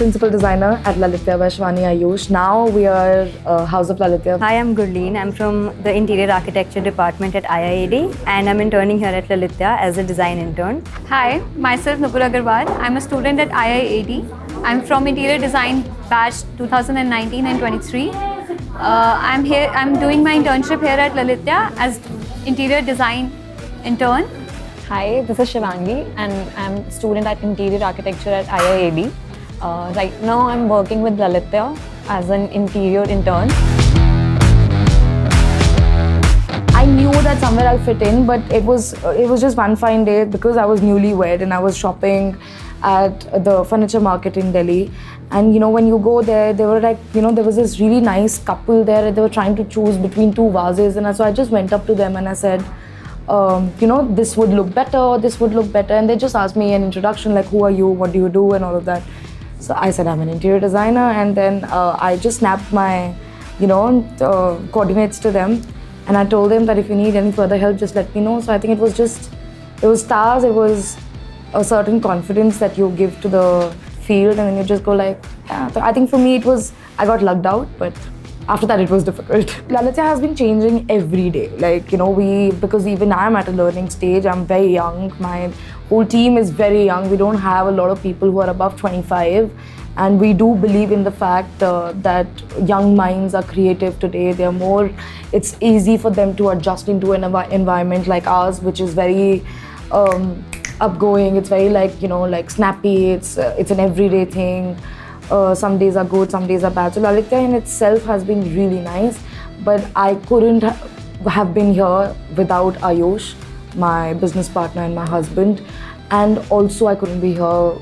principal designer at Lalittya by Shivani Ayush. Now we are House of Lalittya. Hi, I'm Gurleen. I'm from the Interior Architecture department at IIAD and I'm interning here at Lalittya as a design intern. Hi, myself Nupur Agarwal. I'm a student at IIAD. I'm from Interior Design batch 2019 and 23. I'm doing my internship here at Lalittya as Interior Design intern. Hi, this is Shivani and I'm a student at Interior Architecture at IIAD. Right now I'm working with Lalittya as an interior intern. I knew that somewhere I'll fit in, but it was just one fine day because I was newlywed and I was shopping at the furniture market in Delhi. And when you go there, they were like, there was this really nice couple there and they were trying to choose between two vases. And so I just went up to them and I said, this would look better, this would look better. And they just asked me an introduction like, who are you, what do you do, and all of that. So I said, I'm an interior designer. And then I just snapped my, coordinates to them. And I told them that if you need any further help, just let me know. So I think it was stars, it was a certain confidence that you give to the field, and then you just go like, yeah. So I think for me I got lucked out, but after that it was difficult. Lalittya has been changing every day. Because even I'm at a learning stage, I'm very young. My whole team is very young. We don't have a lot of people who are above 25. And we do believe in the fact that young minds are creative today. It's easy for them to adjust into an environment like ours, which is very upgoing. It's very snappy. It's an everyday thing. Some days are good, some days are bad. So Lalittya in itself has been really nice, but I couldn't have been here without Ayush, my business partner and my husband. And also I couldn't be here,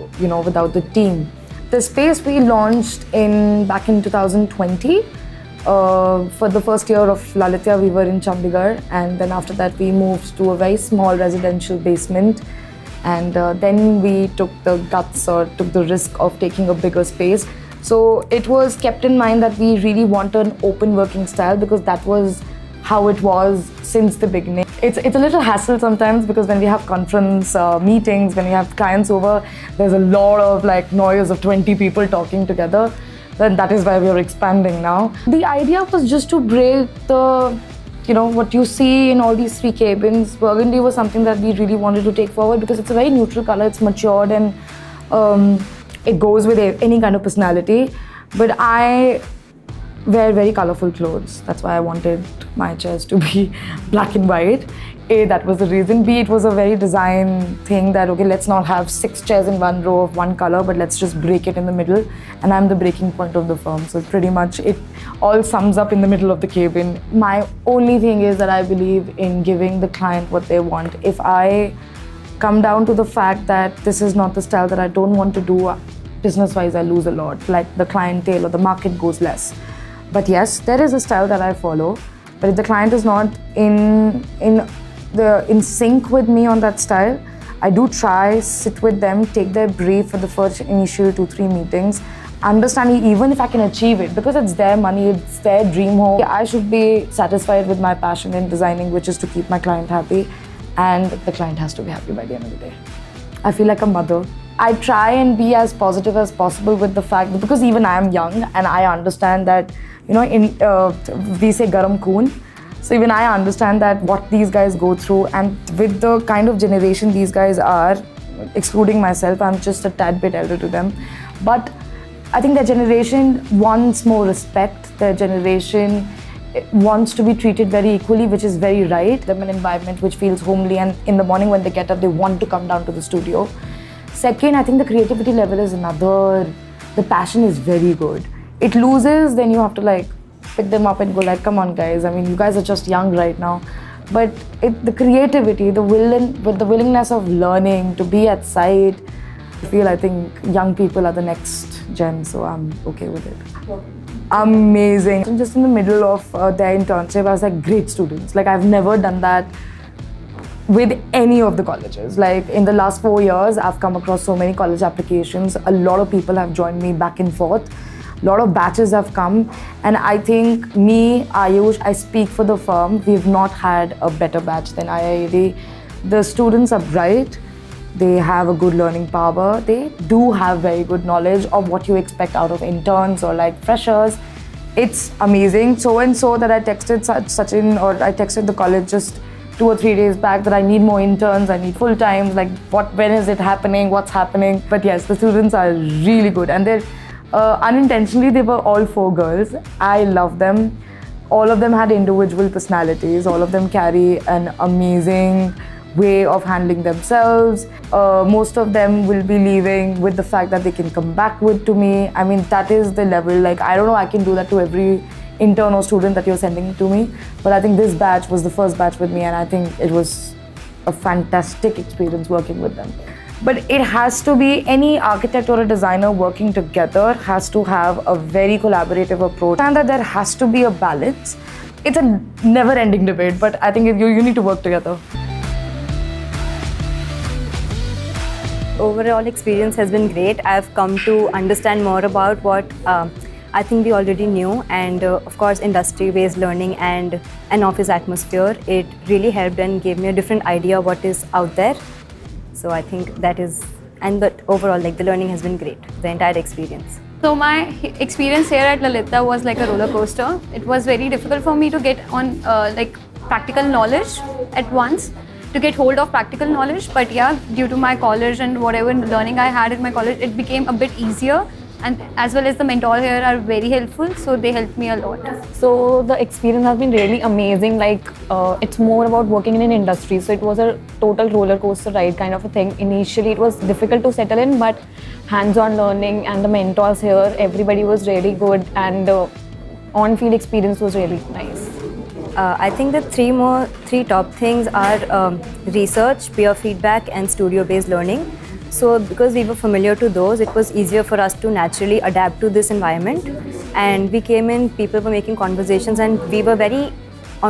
without the team. The space we launched back in 2020. For the first year of Lalittya, we were in Chandigarh, and then after that we moved to a very small residential basement. And then we took the risk of taking a bigger space. So it was kept in mind that we really want an open working style because that was how it was since the beginning. It's a little hassle sometimes because when we have conference meetings, when we have clients over, there's a lot of noise of 20 people talking together. Then that is why we are expanding now. The idea was just to break the what you see in all these three cabins. Burgundy was something that we really wanted to take forward because it's a very neutral color, it's matured and it goes with any kind of personality. But I wear very colorful clothes. That's why I wanted my chairs to be black and white. A, that was the reason. B, it was a very design thing that, okay, let's not have 6 chairs in one row of one color, but let's just break it in the middle. And I'm the breaking point of the firm. So pretty much it all sums up in the middle of the cabin. My only thing is that I believe in giving the client what they want. If I come down to the fact that this is not the style that I don't want to do, business-wise, I lose a lot. Like the clientele or the market goes less. But yes, there is a style that I follow. But if the client is not in sync with me on that style, I do try, sit with them, take their brief for the first initial 2-3 meetings, understanding even if I can achieve it, because it's their money, it's their dream home. I should be satisfied with my passion in designing, which is to keep my client happy, and the client has to be happy by the end of the day. I feel like a mother. I try and be as positive as possible with the fact that, because even I am young and I understand that, we say garam khoon. So even I understand that what these guys go through, and with the kind of generation these guys are, excluding myself, I'm just a tad bit elder to them. But I think their generation wants more respect. Their generation wants to be treated very equally, which is very right. Them an environment which feels homely, and in the morning when they get up, they want to come down to the studio. Second, I think the creativity level is another. The passion is very good. It loses, then you have to pick them up and go come on guys, I mean you guys are just young right now. But the creativity, the willingness of learning, to be at site, I think young people are the next gen, so I'm okay with it. Amazing. I'm just in the middle of their internship. I was great students. I've never done that with any of the colleges. In the last 4 years, I've come across so many college applications. A lot of people have joined me back and forth. A lot of batches have come, and I think me, Ayush, I speak for the firm. We've not had a better batch than IIAD. The students are bright. They have a good learning power. They do have very good knowledge of what you expect out of interns or like freshers. It's amazing. So and so that I texted Sachin, or I texted the college just 2 or 3 days back that I need more interns, I need full time, like when is it happening, what's happening. But yes, the students are really good, and they're unintentionally, they were all 4 girls. I love them. All of them had individual personalities. All of them carry an amazing way of handling themselves. Most of them will be leaving with the fact that they can come back to me. I mean, that is the level. Like, I don't know, I can do that to every intern or student that you're sending to me. But I think this batch was the first batch with me, and I think it was a fantastic experience working with them. But it has to be, any architect or a designer working together has to have a very collaborative approach, and that there has to be a balance. It's a never-ending debate, but I think you need to work together. Overall experience has been great. I've come to understand more about what I think we already knew, and of course industry-based learning and an office atmosphere. It really helped and gave me a different idea of what is out there. So I think that is, but overall, like, the learning has been great, the entire experience. So my experience here at Lalittya was like a roller coaster. It was very difficult for me to get on like practical knowledge at once, to get hold of practical knowledge. But yeah, due to my college and whatever learning I had in my college, it became a bit easier. And as well as the mentors here are very helpful, so they helped me a lot. So the experience has been really amazing. Like, it's more about working in an industry. So it was a total roller coaster ride kind of a thing. Initially, it was difficult to settle in, but hands-on learning and the mentors here, everybody was really good, and on-field experience was really nice. I think the three top things are research, peer feedback, and studio-based learning. So because we were familiar to those, it was easier for us to naturally adapt to this environment. And we came in, people were making conversations, and we were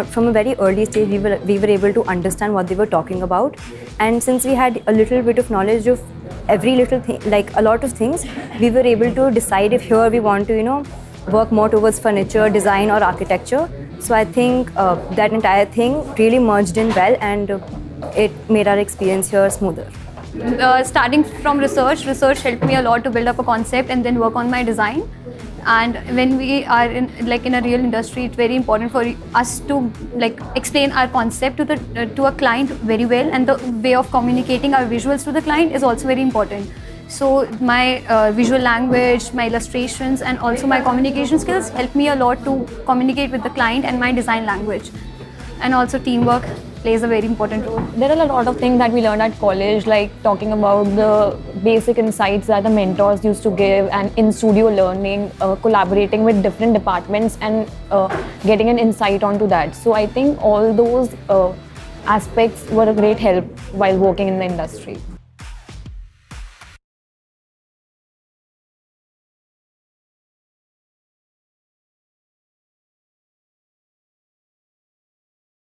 from a very early stage, we were able to understand what they were talking about. And since we had a little bit of knowledge of every little thing, like a lot of things, we were able to decide if here we want to, work more towards furniture, design, or architecture. So I think that entire thing really merged in well, and it made our experience here smoother. Starting from research helped me a lot to build up a concept and then work on my design. And when we are in a real industry, it's very important for us to explain our concept to a client very well, and the way of communicating our visuals to the client is also very important. So my visual language, my illustrations, and also my communication skills help me a lot to communicate with the client, and my design language. And also teamwork plays a very important role. There are a lot of things that we learned at college, like talking about the basic insights that the mentors used to give, and in-studio learning, collaborating with different departments, and getting an insight onto that. So I think all those aspects were a great help while working in the industry.